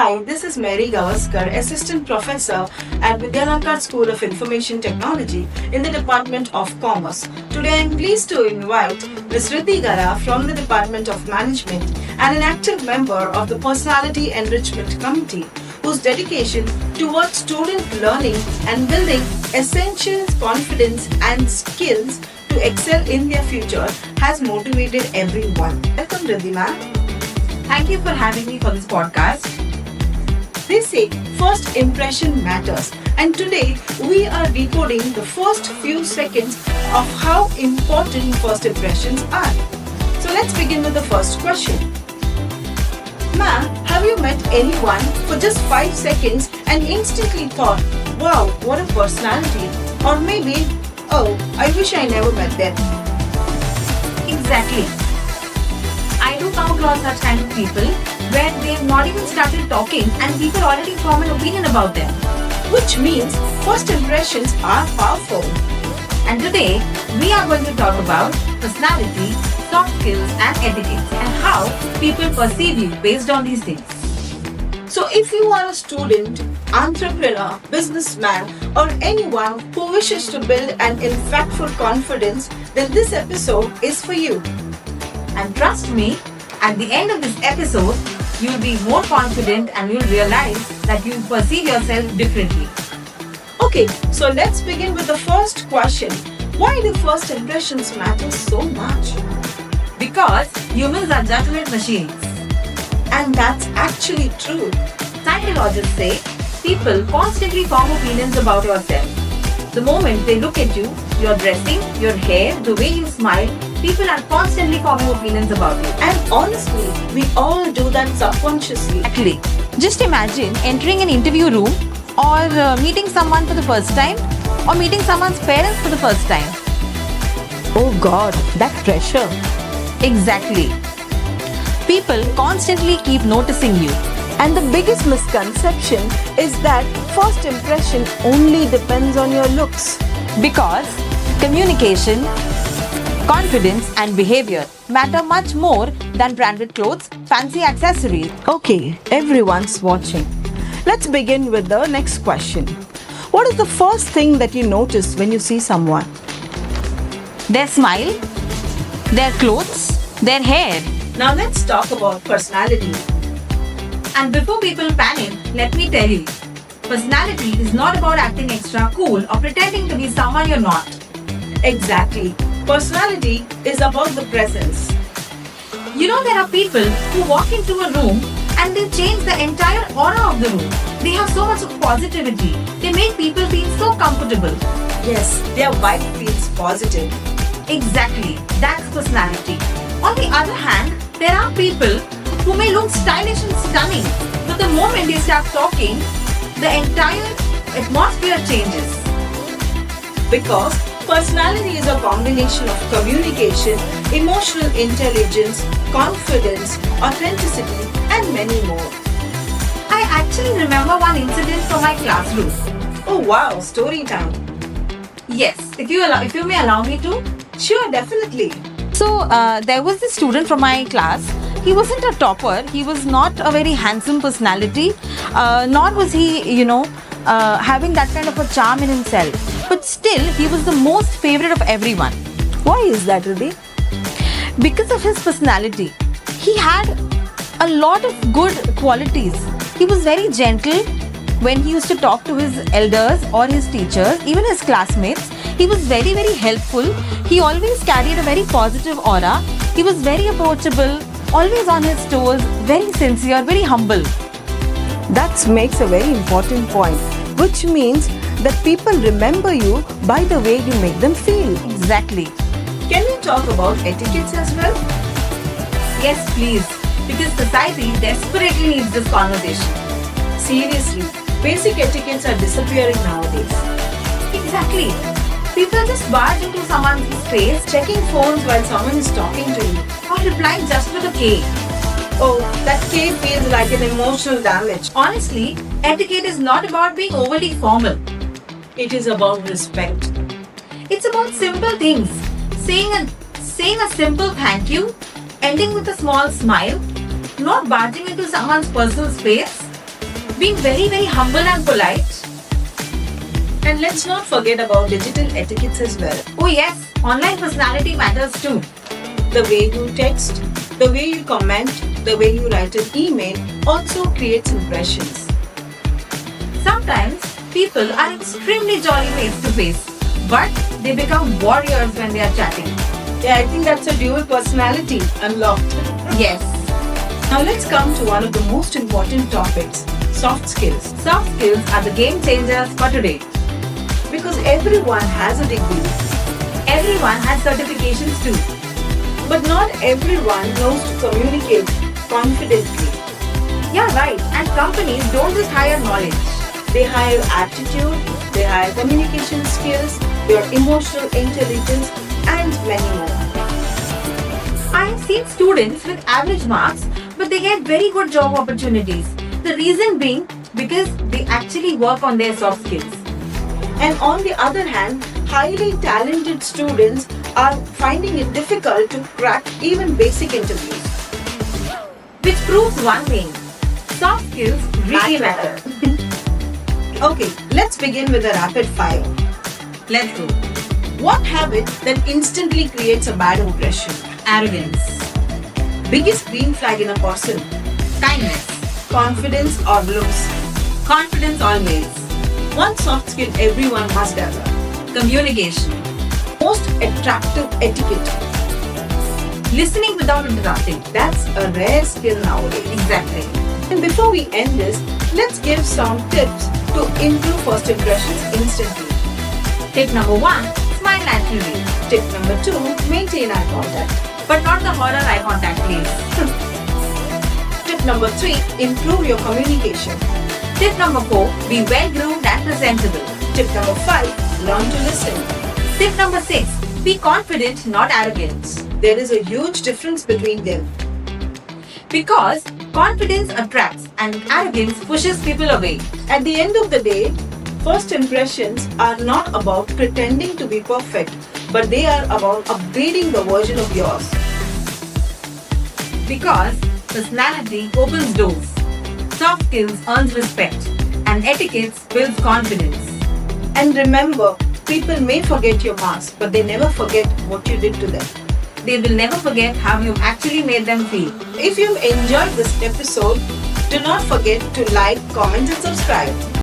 Hi, this is Mary Gavaskar, Assistant Professor at Vidyalankar School of Information Technology in the Department of Commerce. Today I am pleased to invite Ms. Riddhi Gara from the Department of Management and an active member of the Personality Enrichment Committee, whose dedication towards student learning and building essential confidence and skills to excel in their future has motivated everyone. Welcome, Riddhi ma'am. Thank you for having me for this podcast. They say first impression matters, and today we are decoding the first few seconds of how important first impressions are. So let's begin with the first question. Ma'am, have you met anyone for just 5 seconds and instantly thought, wow, what a personality? Or maybe, oh, I wish I never met them. Exactly. I do come across such kind of people where they've not even started talking and people already form an opinion about them. Which means first impressions are powerful. And today, we are going to talk about personality, soft skills and etiquette and how people perceive you based on these things. So if you are a student, entrepreneur, businessman or anyone who wishes to build an impactful confidence, then this episode is for you. And trust me, at the end of this episode, you'll be more confident and you'll realize that you perceive yourself differently. Okay, so let's begin with the first question. Why do first impressions matter so much? Because humans are judgment machines. And that's actually true. Psychologists say people constantly form opinions about yourself. The moment they look at you, your dressing, your hair, the way you smile, people are constantly forming opinions about you. And honestly, we all do that subconsciously. Actually, just imagine entering an interview room or meeting someone for the first time or meeting someone's parents for the first time. Oh God, that pressure. Exactly. People constantly keep noticing you. And the biggest misconception is that first impression only depends on your looks. Because communication, confidence and behavior matter much more than branded clothes, fancy accessories. Okay, everyone's watching. Let's begin with the next question. What is the first thing that you notice when you see someone? Their smile, their clothes, their hair. Now let's talk about personality. And before people panic, let me tell you, personality is not about acting extra cool or pretending to be someone you're not. Exactly. Personality is about the presence. You know, there are people who walk into a room and they change the entire aura of the room. They have so much of positivity. They make people feel so comfortable. Yes, their vibe feels positive. Exactly. That's personality. On the other hand, there are people who may look stylish and stunning, but the moment they start talking, the entire atmosphere changes. Because personality is a combination of communication, emotional intelligence, confidence, authenticity, and many more. I actually remember one incident from my classroom. Oh wow, story time. Yes, if you may allow me to. Sure, definitely. So there was this student from my class. He wasn't a topper. He was not a very handsome personality. Nor was he, having that kind of a charm in himself. But still, he was the most favorite of everyone. Why is that, Riddhi? Because of his personality. He had a lot of good qualities. He was very gentle when he used to talk to his elders or his teachers, even his classmates. He was very, very helpful. He always carried a very positive aura. He was very approachable, always on his toes, very sincere, very humble. That makes a very important point, which means that people remember you by the way you make them feel. Exactly. Can we talk about etiquettes as well? Yes, please. Because society desperately needs this conversation. Seriously, basic etiquettes are disappearing nowadays. Exactly. People just barge into someone's space, Checking phones while someone is talking to you. or replying just with a K. Oh, that K feels like an emotional damage. Honestly, etiquette is not about being overly formal. It is about respect. It's about simple things. Saying a simple thank you, ending with a small smile, not barging into someone's personal space, being very, very humble and polite. And let's not forget about digital etiquettes as well. Oh yes, online personality matters too. The way you text, the way you comment, the way you write an email also creates impressions. Sometimes people are extremely jolly face to face, but they become warriors when they are chatting. Yeah, I think that's a dual personality unlocked. Yes. Now let's come to one of the most important topics, soft skills. Soft skills are the game changers for today. Because everyone has a degree, Everyone has certifications too. but not everyone knows to communicate confidently. Yeah, right. And companies don't just hire knowledge. They hire aptitude, they hire communication skills, your emotional intelligence, and many more. I have seen students with average marks, but they get very good job opportunities. The reason being because they actually work on their soft skills. And on the other hand, highly talented students are finding it difficult to crack even basic interviews. Which proves one thing. Soft skills really matter. Okay, let's begin with a rapid fire. Let's go. What habit that instantly creates a bad impression? Arrogance. Biggest green flag in a person? Kindness. Confidence or looks? Confidence always. One soft skill everyone must develop. Communication. Most attractive etiquette. Listening without interrupting. That's a rare skill nowadays. Exactly. And before we end this, let's give some tips to improve first impressions instantly. Tip number 1. Smile naturally. Tip number 2, maintain eye contact. But not the horror eye contact, please. Tip number 3, improve your communication. Tip number 4. Be well groomed and presentable. Tip number 5, learn to listen. Tip number 6. Be confident, not arrogant. There is a huge difference between them. Because confidence attracts and arrogance pushes people away. At the end of the day, first impressions are not about pretending to be perfect, but they are about upgrading the version of yours. Because personality opens doors, soft skills earns respect, and etiquette builds confidence. And remember, people may forget your marks, but they never forget what you did to them. They will never forget how you actually made them feel. If you've enjoyed this episode, do not forget to like, comment and subscribe.